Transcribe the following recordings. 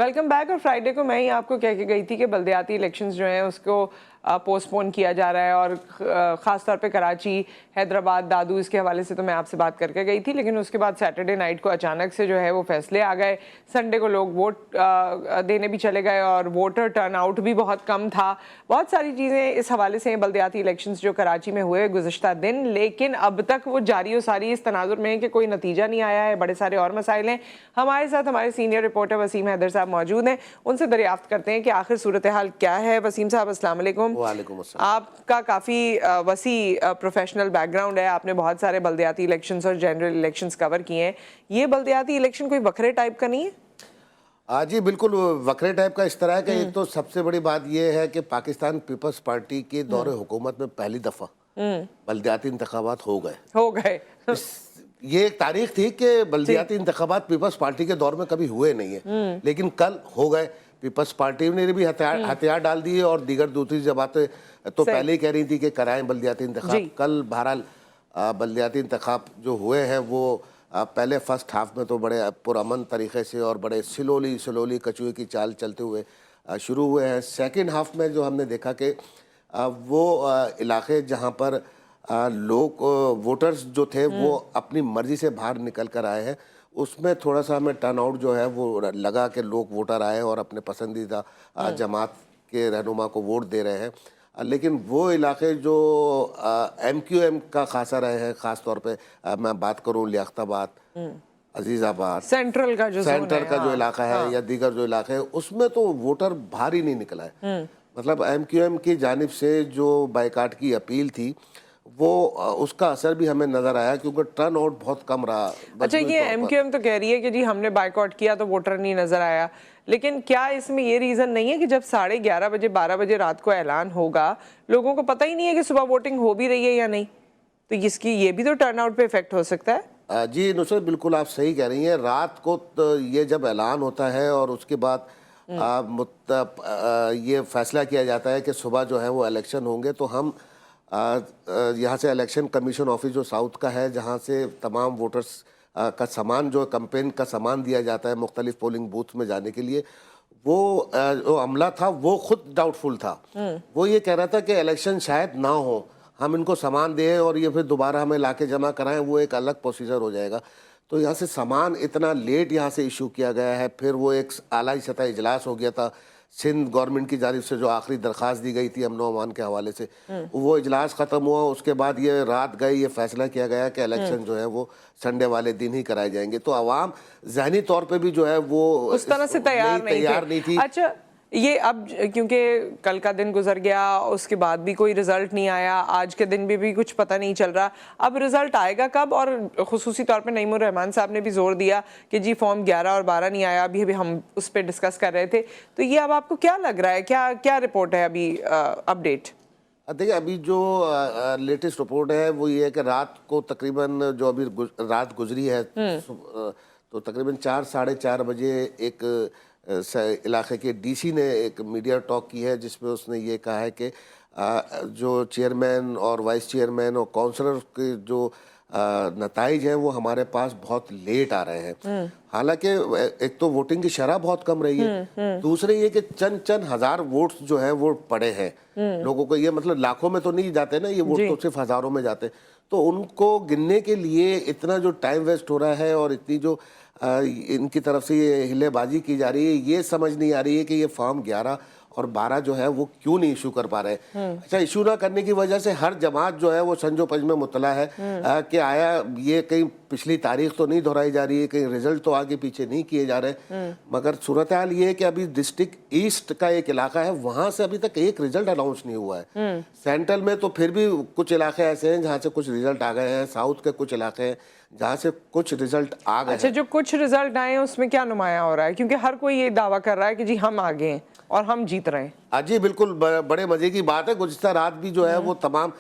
Welcome back. और Friday को मैं ही आपको कह के गई थी कि बल्दियाती इलेक्शंस जो हैं उसको पोस्टपोन किया जा रहा है, और ख़ास तौर पे कराची, हैदराबाद, दादू, इसके हवाले से तो मैं आपसे बात करके गई थी। लेकिन उसके बाद सैटरडे नाइट को अचानक से जो है वो फैसले आ गए। संडे को लोग वोट देने भी चले गए और वोटर टर्नआउट भी बहुत कम था। बहुत सारी चीज़ें इस हवाले से बल्दियाती इलेक्शंस जो कराची में हुए गुज़िश्ता दिन, लेकिन अब तक वो जारी और सारी इस तनाजुर में है कि कोई नतीजा नहीं आया है। बड़े सारे और मसाइल हैं। हमारे साथ हमारे सीनियर रिपोर्टर वसीम हैदर साहब मौजूद हैं, उनसे दरियाफ्त करते हैं कि आखिर सूरत हाल क्या है। वसीम साहब, अस्सलाम वालेकुम। वालेकुम अस्सलाम। आपका काफ़ी वसी प्रोफेशनल बैकग्राउंड है, आपने बहुत सारे बल्दियाती इलेक्शंस और जनरल इलेक्शंस कवर किए हैं। ये बल्दियाती इलेक्शन कोई बखरे टाइप का नहीं है? जी बिल्कुल वक्रे टाइप का। इस तरह है कि एक तो सबसे बड़ी बात यह है कि पाकिस्तान पीपल्स पार्टी के दौरे हुकूमत में पहली दफ़ा बल्दियाती इंतखाबात हो गए। ये एक तारीख थी कि बल्दियाती इंतखाबात पीपल्स पार्टी के दौर में कभी हुए नहीं है, लेकिन कल हो गए। पीपल्स पार्टी ने भी हथियार डाल दिए और दीगर दूसरी जमातें तो पहले ही कह रही थी कि कराएं बल्दियाती इंतखाब। कल बहरहाल बल्दियाती इंतखाब जो हुए हैं वो पहले फर्स्ट हाफ में तो बड़े पुरअमन तरीके से और बड़े स्लोली कछुए की चाल चलते हुए शुरू हुए हैं। सेकंड हाफ में जो हमने देखा कि वो इलाके जहां पर लोग वोटर्स जो थे वो अपनी मर्जी से बाहर निकल कर आए हैं, उसमें थोड़ा सा हमें टर्नआउट जो है वो लगा कि लोग वोटर आए और अपने पसंदीदा जमात के रहनुमा को वोट दे रहे हैं। लेकिन वो इलाके जो MQM का खासा रहे हैं, ख़ास तौर पे मैं बात करूं लियाकताबाद, अजीज़ाबाद, सेंट्रल का जो इलाका है या दीगर जो इलाके हैं, उसमें तो वोटर बाहर ही नहीं निकला है। मतलब MQM की जानिब से जो बाइकाट की अपील थी वो उसका असर भी हमें नजर आया, क्योंकि टर्न आउट बहुत कम रहा। अच्छा, ये MQM तो कह रही है कि जी हमने बाइकआउट किया तो वोटर नहीं नजर आया, लेकिन क्या इसमें ये रीजन नहीं है कि जब 11:30 बजे 12 बजे रात को ऐलान होगा, लोगों को पता ही नहीं है कि सुबह वोटिंग हो भी रही है या नहीं, तो इसकी ये भी तो टर्नआउट पे इफेक्ट हो सकता है? जी नुसरत, बिल्कुल आप सही कह रही हैं। रात को तो ये जब ऐलान होता है और उसके बाद ये फैसला किया जाता है कि सुबह जो है वो इलेक्शन होंगे, तो हम यहाँ से इलेक्शन कमीशन ऑफिस जो साउथ का है, जहाँ से तमाम वोटर्स का सामान जो कैंपेन का सामान दिया जाता है मुख्तलिफ पोलिंग बूथ में जाने के लिए, वो जो अमला था वो खुद डाउटफुल था। वो ये कह रहा था कि इलेक्शन शायद ना हो, हम इनको सामान दें और ये फिर दोबारा हमें लाके जमा कराएं, वो एक अलग प्रोसीजर हो जाएगा। तो यहाँ से सामान इतना लेट यहाँ से इशू किया गया है। फिर वो एक आला सतह इजलास हो गया था सिंध गवर्नमेंट की जानिब से, जो आखिरी दरख्वास्त दी गई थी अमन व अमान के हवाले से, वो इजलास ख़त्म हुआ। उसके बाद ये रात गई, ये फैसला किया गया कि इलेक्शन जो है वो संडे वाले दिन ही कराए जाएंगे। तो आवाम जहनी तौर पे भी जो है वो उस तरह से तैयार नहीं थी। अच्छा, ये अब क्योंकि कल का दिन गुजर गया, उसके बाद भी कोई रिजल्ट नहीं आया, आज के दिन भी कुछ पता नहीं चल रहा, अब रिजल्ट आएगा कब? और खुसूसी तौर पे नईमुर रहमान साहब ने भी जोर दिया कि जी फॉर्म 11 और 12 नहीं आया, अभी हम उस पर डिस्कस कर रहे थे। तो ये अब आपको क्या लग रहा है, क्या रिपोर्ट है अभी अपडेट? देखिए, अभी जो लेटेस्ट रिपोर्ट है वो ये है कि रात को तकरीबन जो अभी रात गुजरी है तो तकरीबन 4 साढ़े 4 बजे एक इलाके के DC ने एक मीडिया टॉक की है, जिसमें उसने ये कहा है कि जो चेयरमैन और वाइस चेयरमैन और काउंसलर के जो नताइज हैं वो हमारे पास बहुत लेट आ रहे हैं। हालांकि एक तो वोटिंग की शरह बहुत कम रही है, दूसरे ये कि चंद हजार वोट्स जो हैं वो पड़े हैं लोगों को। ये मतलब लाखों में तो नहीं जाते ना, ये वोट तो सिर्फ हजारों में जाते हैं। तो उनको गिनने के लिए इतना जो टाइम वेस्ट हो रहा है और इतनी जो इनकी तरफ से ये हिलेबाजी की जा रही है, ये समझ नहीं आ रही है कि ये फॉर्म 11 और 12 जो है वो क्यों नहीं इशू कर पा रहे हैं। अच्छा, इशू ना करने की वजह से हर जमात जो है वो संजो पंज में मुतला है कि आया ये कहीं पिछली तारीख तो नहीं दोहराई जा रही है, कहीं रिजल्ट तो आगे पीछे नहीं किए जा रहे। मगर सूरत हाल ये है कि अभी डिस्ट्रिक्ट ईस्ट का एक इलाका है, वहां से अभी तक एक रिजल्ट अनाउंस नहीं हुआ है। सेंट्रल में तो फिर भी कुछ इलाके ऐसे हैं जहाँ से कुछ रिजल्ट आ गए हैं, साउथ के कुछ इलाके हैं जहाँ से कुछ रिजल्ट आ गए। अच्छा, जो कुछ रिजल्ट आए हैं उसमें क्या नुमाया हो रहा है? क्योंकि हर कोई ये दावा कर रहा है कि जी हम आगे हैं। और हम जीत रहे हैं। जी बिल्कुल, बड़े मजे की बात है। गुज़िश्ता रात भी जो है वो तमाम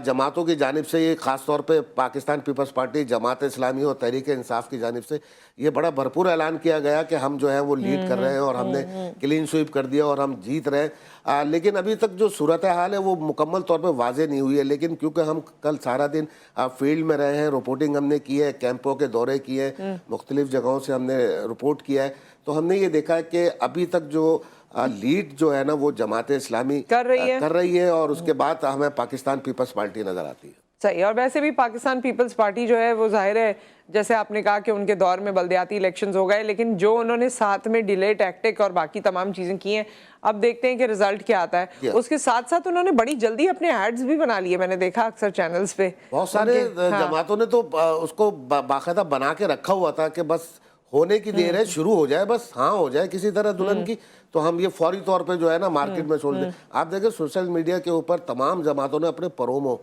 जमातों की जानिब से, ये ख़ास तौर पे पाकिस्तान पीपल्स पार्टी, जमात इस्लामी और तहरीक इंसाफ की जानिब से ये बड़ा भरपूर ऐलान किया गया कि हम जो है वो लीड कर रहे हैं और हमने क्लीन स्वीप कर दिया और हम जीत रहे हैं। लेकिन अभी तक जो सूरत हाल है वो मुकम्मल तौर पे वाज़ेह नहीं हुई है। लेकिन क्योंकि हम कल सारा दिन फील्ड में रहे हैं, रिपोर्टिंग हमने की है, कैंपों के दौरे किए, मुख्तलिफ जगहों से हमने रिपोर्ट किया है, तो हमने ये देखा है कि अभी तक जो लीड जो है ना वो जमात इस्लामी कर रही है और उसके बाद हमें पाकिस्तान पीपल्स पार्टी नज़र आती है। सही। और वैसे भी पाकिस्तान पीपल्स पार्टी जो है वो जाहिर है, जैसे आपने कहा कि उनके दौर में बल्दियाती इलेक्शंस हो गए, लेकिन जो उन्होंने साथ में डिले टैक्टिक और बाकी तमाम चीज़ें की हैं, अब देखते हैं कि रिजल्ट क्या आता है। उसके साथ साथ उन्होंने बड़ी जल्दी अपने एड्स भी बना लिए, मैंने देखा अक्सर चैनल्स पे। बहुत सारे जमातों ने तो उसको बाकायदा बना के रखा हुआ था कि बस होने की देर है, शुरू हो जाए, बस हाँ हो जाए किसी तरह दुल्हन की, तो हम ये फौरी तौर पे जो है ना मार्केट में छोड़ दें। आप देखें सोशल मीडिया के ऊपर तमाम जमातों ने अपने प्रोमो,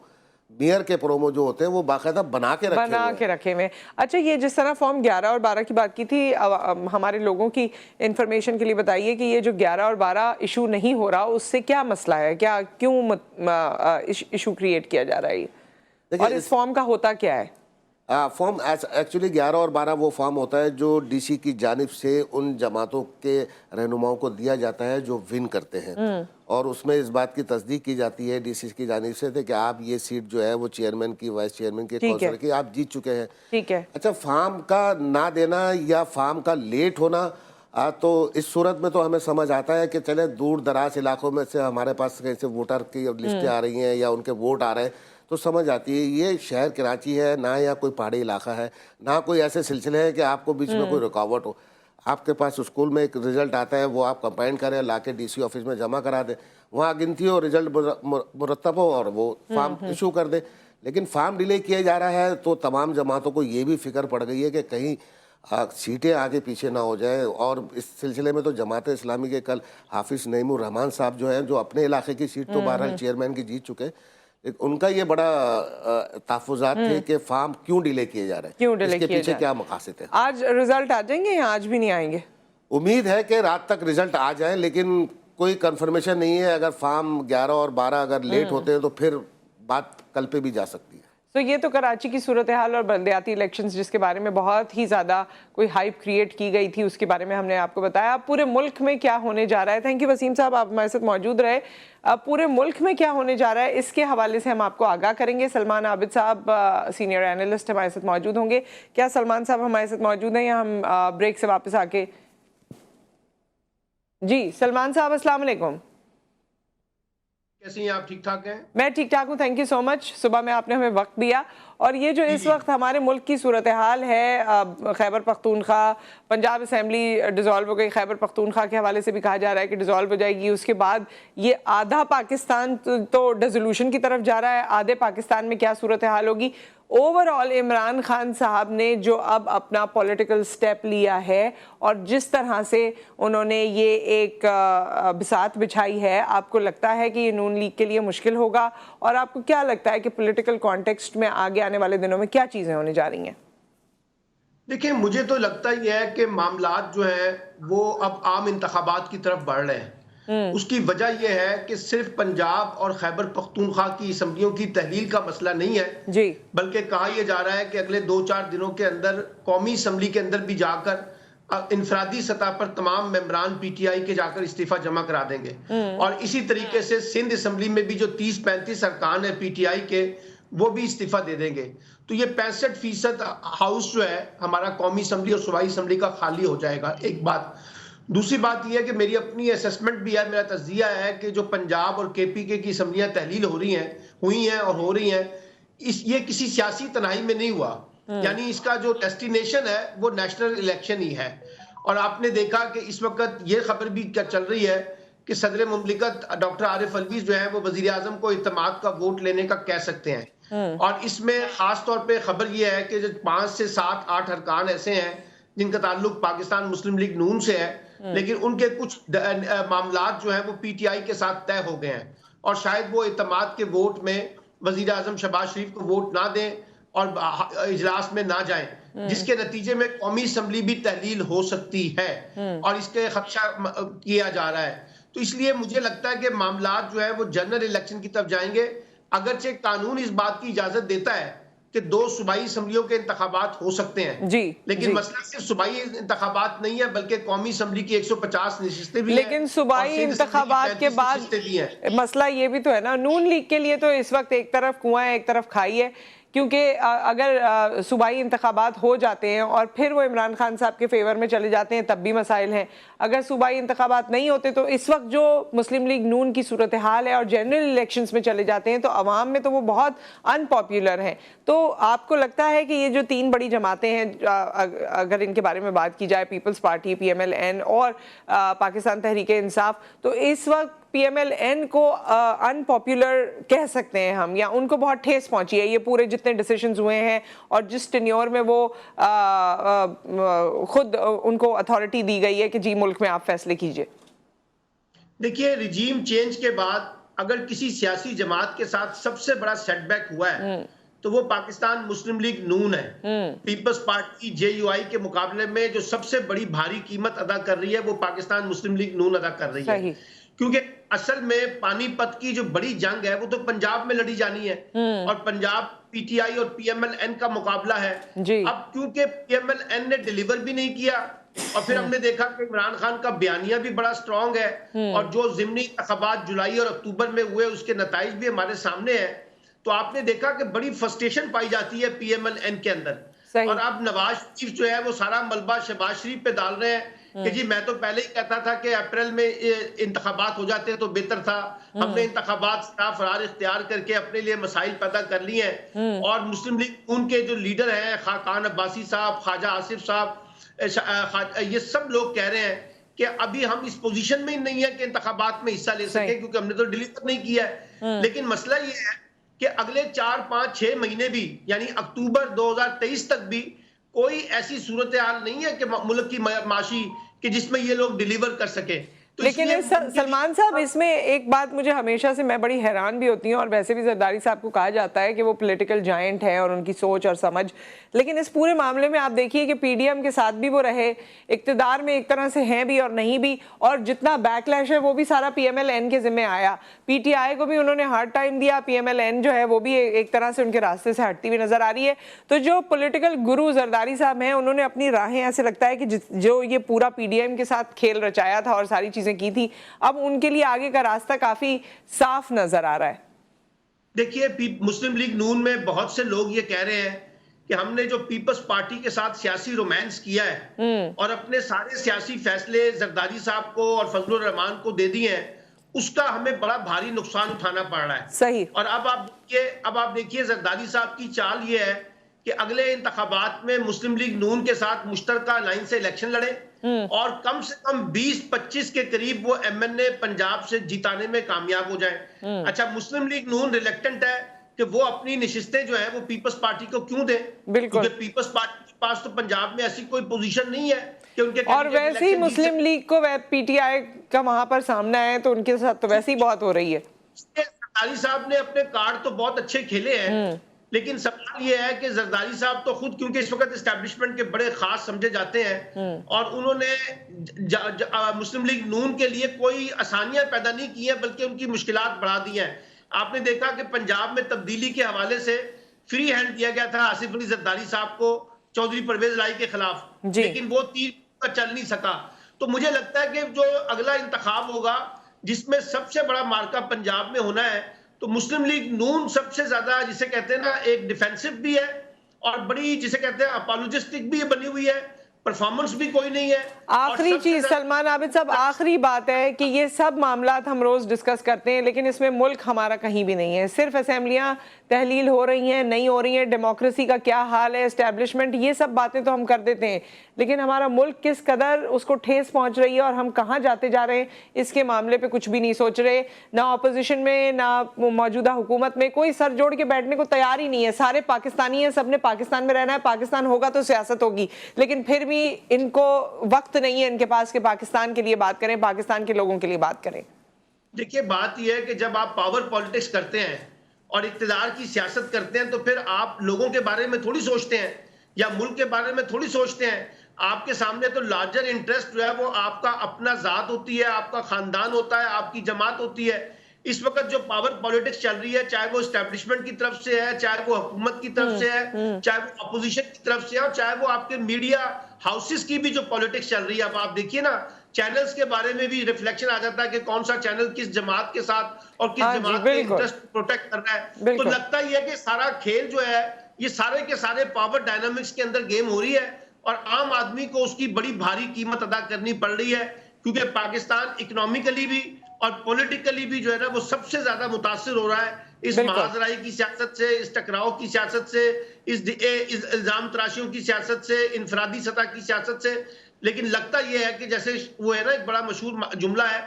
मेयर के प्रोमो जो होते हैं वो बाकायदा बना के रखे हुए। अच्छा, ये जिस तरह फॉर्म 11 और 12 की बात की थी, हमारे लोगों की इंफॉर्मेशन के लिए बताइए कि ये जो 11 और 12 इशू नहीं हो रहा, उससे क्या मसला है, क्या क्यों इशू क्रिएट किया जा रहा है, और इस फॉर्म का होता क्या है? फॉर्म एक्चुअली 11 और 12 वो फॉर्म होता है जो डीसी की जानिब से उन जमातों के रहनुमाओं को दिया जाता है जो विन करते हैं, और उसमें इस बात की तस्दीक की जाती है डीसी की जानिब से कि आप ये सीट जो है वो चेयरमैन की, वाइस चेयरमैन की, काउंसिलर की आप जीत चुके हैं। ठीक है। अच्छा, फॉर्म का ना देना या फॉर्म का लेट होना, तो इस सूरत में तो हमें समझ आता है कि चले दूर दराज इलाकों में से हमारे पास कैसे वोटर की लिस्टें आ रही हैं या उनके वोट आ रहे हैं, तो समझ आती है ये शहर कराची है ना, या कोई पहाड़ी इलाका है ना, कोई ऐसे सिलसिले हैं कि आपको बीच में कोई रुकावट हो। आपके पास स्कूल में एक रिजल्ट आता है, वो आप कंपाइन करें, लाके डीसी ऑफिस में जमा करा दें, वहाँ गिनती हो, रिजल्ट मुरतब हो और वो फार्म इशू कर दे। लेकिन फार्म डिले किया जा रहा है तो तमाम जमातों को ये भी फिक्र पड़ गई है कि कहीं सीटें आगे पीछे ना हो जाए। और इस सिलसिले में तो जमात इस्लामी के कल हाफिज नईमुर रहमान साहब जो हैं, जो अपने इलाके की सीट तो बहरहाल चेयरमैन की जीत चुके हैं, उनका ये बड़ा तहफ़्फ़ुज़ात थे कि फार्म क्यों डिले किए जा रहे हैं, क्यों डिले इसके किए पीछे क्या मकासद है। आज रिजल्ट आ जाएंगे या आज भी नहीं आएंगे? उम्मीद है कि रात तक रिजल्ट आ जाए, लेकिन कोई कंफर्मेशन नहीं है। अगर फार्म 11 और 12 अगर लेट होते हैं तो फिर बात कल पे भी जा सकती है। तो ये तो कराची की सूरत हाल और बल्दियाती इलेक्शंस जिसके बारे में बहुत ही ज़्यादा कोई हाइप क्रिएट की गई थी, उसके बारे में हमने आपको बताया। अब पूरे मुल्क में क्या होने जा रहा है, थैंक यू वसीम साहब, आप हमारे साथ मौजूद रहे। अब पूरे मुल्क में क्या होने जा रहा है इसके हवाले से हम आपको आगाह करेंगे। सलमान आबिद साहब सीनियर एनालिस्ट हमारे साथ मौजूद होंगे। क्या सलमान साहब हमारे साथ मौजूद हैं या हम ब्रेक से वापस आके? जी सलमान साहब, अस्सलाम वालेकुम। कैसे हैं आप? ठीक ठाक हैं? मैं ठीक ठाक हूँ, थैंक यू सो मच। सुबह में आपने हमें वक्त दिया। और ये जो इस वक्त हमारे मुल्क की सूरत हाल है, खैबर पख्तूनख्वा, पंजाब असम्बली डिज़ोल्व हो गई, खैबर पख्तूनख्वा के हवाले से भी कहा जा रहा है कि डिज़ोल्व हो जाएगी। उसके बाद ये आधा पाकिस्तान तो डिसोल्यूशन की तरफ जा रहा है, आधे पाकिस्तान में क्या सूरत हाल होगी। ओवरऑल इमरान खान साहब ने जो अब अपना पॉलिटिकल स्टेप लिया है और जिस तरह से उन्होंने ये एक बिसात बिछाई है, आपको लगता है कि ये नून लीग के लिए मुश्किल होगा? और आपको क्या लगता है कि पॉलिटिकल कॉन्टेक्स्ट में आगे आने वाले दिनों में क्या चीज़ें होने जा रही हैं? देखिए, मुझे तो लगता ही है कि मामलात जो है वो अब आम इंतखाबात की तरफ बढ़ रहे हैं। उसकी वजह यह है कि सिर्फ पंजाब और खैबर पख्तूनख्वा की असम्बलियों की तहलील का मसला नहीं है जी, बल्कि कहा यह जा रहा है कि अगले 2-4 दिनों के अंदर कौमी असम्बली के अंदर भी जाकर इंफरादी सतह पर तमाम मेंबरान पीटीआई के जाकर इस्तीफा जमा करा देंगे। और इसी तरीके से सिंध असम्बली में भी जो 30-35 अरकान है पीटीआई के, वो भी इस्तीफा दे देंगे। तो ये 65% हाउस जो है हमारा कौमी असम्बली और सूबाई असम्बली का खाली हो जाएगा। एक बात। दूसरी बात यह है कि मेरी अपनी असेसमेंट भी है, मेरा तज्जिया है कि जो पंजाब और केपीके की असम्बलियां तहलील हुई हैं और हो रही हैं, ये किसी सियासी तनाई में नहीं हुआ। यानी इसका जो डेस्टिनेशन है वो नेशनल इलेक्शन ही है। और आपने देखा कि इस वक्त ये खबर भी क्या चल रही है कि सदर मुमलिकत डॉक्टर आरिफ अलवी जो है वो वजीर आजम को इत्तेमाद का वोट लेने का कह सकते हैं। और इसमें खास तौर पर खबर यह है कि जो 5 से 7-8 अरकान ऐसे हैं जिनका ताल्लुक पाकिस्तान मुस्लिम लीग नून से है, लेकिन उनके कुछ मामलात जो हैं वो पीटीआई के साथ तय हो गए हैं और शायद वो इत्तेमाद के वोट में वजीर आजम शहबाज शरीफ को वोट ना दें और इजलास में ना जाएं, जिसके नतीजे में कौमी असम्बली भी तहलील हो सकती है और इसके खदशा किया जा रहा है। तो इसलिए मुझे लगता है कि मामलात जो है वो जनरल इलेक्शन की तरफ जाएंगे। अगरचे कानून इस बात की इजाजत देता है कि 2 सूबाई असम्बलियों के इंतखाबात हो सकते हैं, जी, लेकिन जी। मसला सिर्फ सूबाई इंतखाबात नहीं है, बल्कि कौमी असम्बली की 150 नशिस्तें भी हैं। लेकिन सूबाई इंतखाबात के बाद मसला ये भी तो है ना, नून लीग के लिए तो इस वक्त एक तरफ कुआं है एक तरफ खाई है, क्योंकि अगर सूबाई इंतखाबात हो जाते हैं और फिर वो इमरान खान साहब के फेवर में चले जाते हैं तब भी मसाइल हैं। अगर सूबाई इंतखाबात नहीं होते तो इस वक्त जो मुस्लिम लीग नून की सूरत हाल है और जनरल इलेक्शंस में चले जाते हैं तो अवाम में तो वो बहुत अनपॉपुलर हैं। तो आपको लगता है कि ये जो 3 बड़ी जमातें हैं, अगर इनके बारे में बात की जाए, पीपल्स पार्टी, PMLN और पाकिस्तान तहरीक-ए-इंसाफ, तो इस वक्त PMLN को अनपॉपुलर कह सकते हैं हम, या उनको बहुत ठेस पहुंची है ये पूरे जितने डिसीजंस हुए हैं और जिस टेन्योर में वो खुद उनको अथॉरिटी दी गई है कि जी मुल्क में आप फैसले कीजिए? देखिए, रिजीम चेंज के बाद अगर किसी सियासी जमात के साथ सबसे बड़ा सेटबैक हुआ है तो वो पाकिस्तान मुस्लिम लीग नून है। पीपल्स पार्टी JUI के मुकाबले में जो सबसे बड़ी भारी कीमत अदा कर रही है वो पाकिस्तान मुस्लिम लीग नून अदा कर रही है, क्योंकि असल में पानीपत की जो बड़ी जंग है वो तो पंजाब में लड़ी जानी है और पंजाब PTI और PMLN का मुकाबला है। अब क्योंकि PMLN ने डिलीवर भी नहीं किया और फिर हमने देखा कि इमरान खान का बयानिया भी बड़ा स्ट्रांग है और जो ज़िमनी इंतखाबात जुलाई और अक्टूबर में हुए उसके नताइज भी हमारे सामने है, तो आपने देखा कि बड़ी फ्रस्ट्रेशन पाई जाती है PMLN के अंदर। और अब नवाज शरीफ जो है वो सारा मलबा शहबाज शरीफ पे डाल रहे हैं कि जी मैं तो पहले ही कहता था कि अप्रैल में इंतखाबात हो जाते तो बेहतर था, हमने इंतखाबात का फरार इख्तियार करके अपने लिए मसाइल पैदा कर लिए हैं। और मुस्लिम लीग उनके जो लीडर हैं खान अब्बासी साहब, ख्वाजा आसिफ साहब, ये सब लोग कह रहे हैं कि अभी हम इस पोजीशन में ही नहीं है कि इंतखाबात में हिस्सा ले सके, क्योंकि हमने तो डिलीवर नहीं किया है। लेकिन मसला ये है कि अगले 4, 5, 6 महीने भी, यानी अक्टूबर 2023 तक भी कोई ऐसी सूरत हाल नहीं है कि मुल्क की माशी कि जिसमें ये लोग डिलीवर कर सके। तो लेकिन सलमान साहब, इसमें एक बात मुझे हमेशा से मैं बड़ी हैरान भी होती हूँ, और वैसे भी जरदारी साहब को कहा जाता है कि वो पॉलिटिकल जायंट है और उनकी सोच और समझ, लेकिन इस पूरे मामले में आप देखिए कि PDM के साथ भी वो रहे, इक्तदार में एक तरह से हैं भी और नहीं भी, और जितना बैकलैश है वो भी सारा PMLN के जिम्मे आया। PTI को भी उन्होंने हार्ड टाइम दिया, PMLN जो है वो भी एक तरह से उनके रास्ते से हटती हुई नजर आ रही है। तो जो पॉलिटिकल गुरु जरदारी साहब हैं उन्होंने अपनी राहें, ऐसे लगता है कि जो ये पूरा PDM के साथ खेल रचाया था और सारी चीजें की थी, अब उनके लिए आगे का रास्ता काफी साफ नजर आ रहा है। देखिए, मुस्लिम लीग नून में बहुत से लोग ये कह रहे हैं कि हमने जो पीपल्स पार्टी के साथ सियासी रोमांस किया है और अपने सारे सियासी फैसले जरदारी साहब को और फजलुर रहमान को दे दिए हैं, उसका हमें बड़ा भारी नुकसान उठाना पड़ रहा है। सही। और अब आप देखिए जरदारी साहब की चाल ये है कि अगले इंतखाबात में मुस्लिम लीग नून के साथ मुश्तरका लाइन से इलेक्शन लड़े और कम से कम 20-25 के करीब वो MNA पंजाब से जिताने में कामयाब हो जाए। अच्छा, मुस्लिम लीग नून रिलेक्टेंट है कि वो अपनी निशिस्तें जो है वो पीपल्स पार्टी को क्यों दे, क्योंकि पीपल्स पार्टी के पास तो पंजाब में ऐसी कोई पोजीशन नहीं है कि उनके, और वैसे ही मुस्लिम लीग को PTI का वहां पर सामना है तो उनके साथ तो वैसे ही बहुत हो रही है। जरदारी साहब ने अपने कार्ड तो बहुत अच्छे खेले हैं, लेकिन सवाल ये है कि जरदारी साहब तो खुद, क्योंकि इस वक्त एस्टैब्लिशमेंट के बड़े खास समझे जाते हैं और उन्होंने मुस्लिम लीग नून के लिए कोई आसानियां पैदा नहीं की हैं, बल्कि उनकी मुश्किलात बढ़ा दी हैं। आपने देखा कि पंजाब में तब्दीली के हवाले से फ्री हैंड दिया गया था आसिफ अली जरदारी साहब को चौधरी परवेज लाई के खिलाफ, लेकिन वो तीर चल नहीं सका। तो मुझे लगता है कि जो अगला इंतखाब होगा जिसमें सबसे बड़ा मार्का पंजाब में होना है, तो मुस्लिम लीग नून सबसे ज्यादा, जिसे कहते हैं ना, एक डिफेंसिव भी है और बड़ी, जिसे कहते हैं, अपोलोजिस्टिक भी बनी हुई है, परफॉर्मेंस भी कोई नहीं है। आखिरी चीज सलमान आबिद साहब, आखिरी बात है कि ये सब मामलात हम रोज डिस्कस करते हैं, लेकिन इसमें मुल्क हमारा कहीं भी नहीं है। सिर्फ असेंबलियां तहलील हो रही हैं, नहीं हो रही हैं, डेमोक्रेसी का क्या हाल है, एस्टैब्लिशमेंट, ये सब बातें तो हम कर देते हैं, लेकिन हमारा मुल्क किस कदर उसको ठेस पहुंच रही है और हम कहाँ जाते जा रहे हैं, इसके मामले पे कुछ भी नहीं सोच रहे। ना ऑपोजिशन में ना मौजूदा हुकूमत में कोई सर जोड़ के बैठने को तैयार ही नहीं है। सारे पाकिस्तानी हैं, सबने पाकिस्तान में रहना है, पाकिस्तान होगा तो सियासत होगी, लेकिन फिर भी इनको वक्त नहीं है इनके पास कि पाकिस्तान के लिए बात करें, पाकिस्तान के लोगों के लिए बात करें। देखिए, बात यह है कि जब आप पावर पॉलिटिक्स करते हैं और इक्तिदार की सियासत करते हैं तो फिर आप लोगों के बारे में थोड़ी सोचते हैं या मुल्क के बारे में थोड़ी सोचते हैं। आपके सामने तो लार्जर इंटरेस्ट जो है वो आपका अपना जात होती है, आपका खानदान होता है, आपकी जमात होती है। इस वक्त जो पावर पॉलिटिक्स चल रही है, चाहे वो एस्टेब्लिशमेंट की तरफ से है, चाहे वो हुकूमत की तरफ से है, चाहे वो अपोजिशन की तरफ से है, और चाहे वो आपके मीडिया हाउसेस की भी जो पॉलिटिक्स चल रही है। अब आप देखिए ना, चैनल्स के बारे में भी रिफ्लेक्शन आ जाता है कि कौन सा चैनल किस जमात के साथ और किस जमात के इंटरेस्ट प्रोटेक्ट कर रहा है। तो लगता ही है कि सारा खेल जो है ये सारे के सारे पावर डायनामिक्स के अंदर गेम हो रही है, और आम आदमी को उसकी बड़ी भारी कीमत अदा करनी पड़ रही है, क्योंकि पाकिस्तान इकोनॉमिकली भी और पॉलिटिकली भी जो है ना वो सबसे ज्यादा मुतासिर हो रहा है इस महाजराई की सियासत से, इस टकराव की सियासत से, इस इल्जाम तराशियों की सियासत से, इनफरादी सतह की सियासत से। लेकिन लगता यह है कि जैसे वो है ना, एक बड़ा मशहूर जुमला है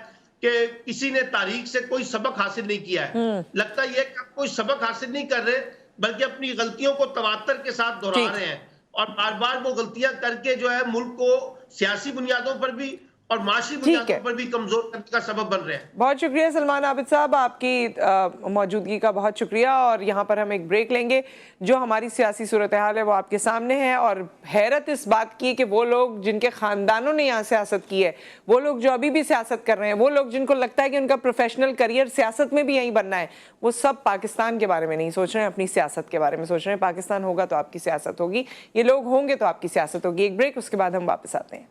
कि किसी ने तारीख से कोई सबक हासिल नहीं किया है। लगता यह है कि आप कोई सबक हासिल नहीं कर रहे, बल्कि अपनी गलतियों को तवातर के साथ दोहरा रहे हैं, और बार बार वो गलतियां करके जो है मुल्क को सियासी बुनियादों पर भी और माशी बुनियादों पर भी कमजोर करने का सबब बन रहे हैं। बहुत शुक्रिया सलमान आबिद साहब, आपकी मौजूदगी का बहुत शुक्रिया। और यहाँ पर हम एक ब्रेक लेंगे। जो हमारी सियासी सूरत हाल है वो आपके सामने है, और हैरत इस बात की कि वो लोग जिनके खानदानों ने यहाँ सियासत की है, वो लोग जो अभी भी सियासत कर रहे हैं, वो लोग जिनको लगता है कि उनका प्रोफेशनल करियर सियासत में भी यहीं बनना है, वो सब पाकिस्तान के बारे में नहीं सोच रहे हैं, अपनी सियासत के बारे में सोच रहे हैं। पाकिस्तान होगा तो आपकी सियासत होगी, ये लोग होंगे तो आपकी सियासत होगी। एक ब्रेक, उसके बाद हम वापस आते हैं।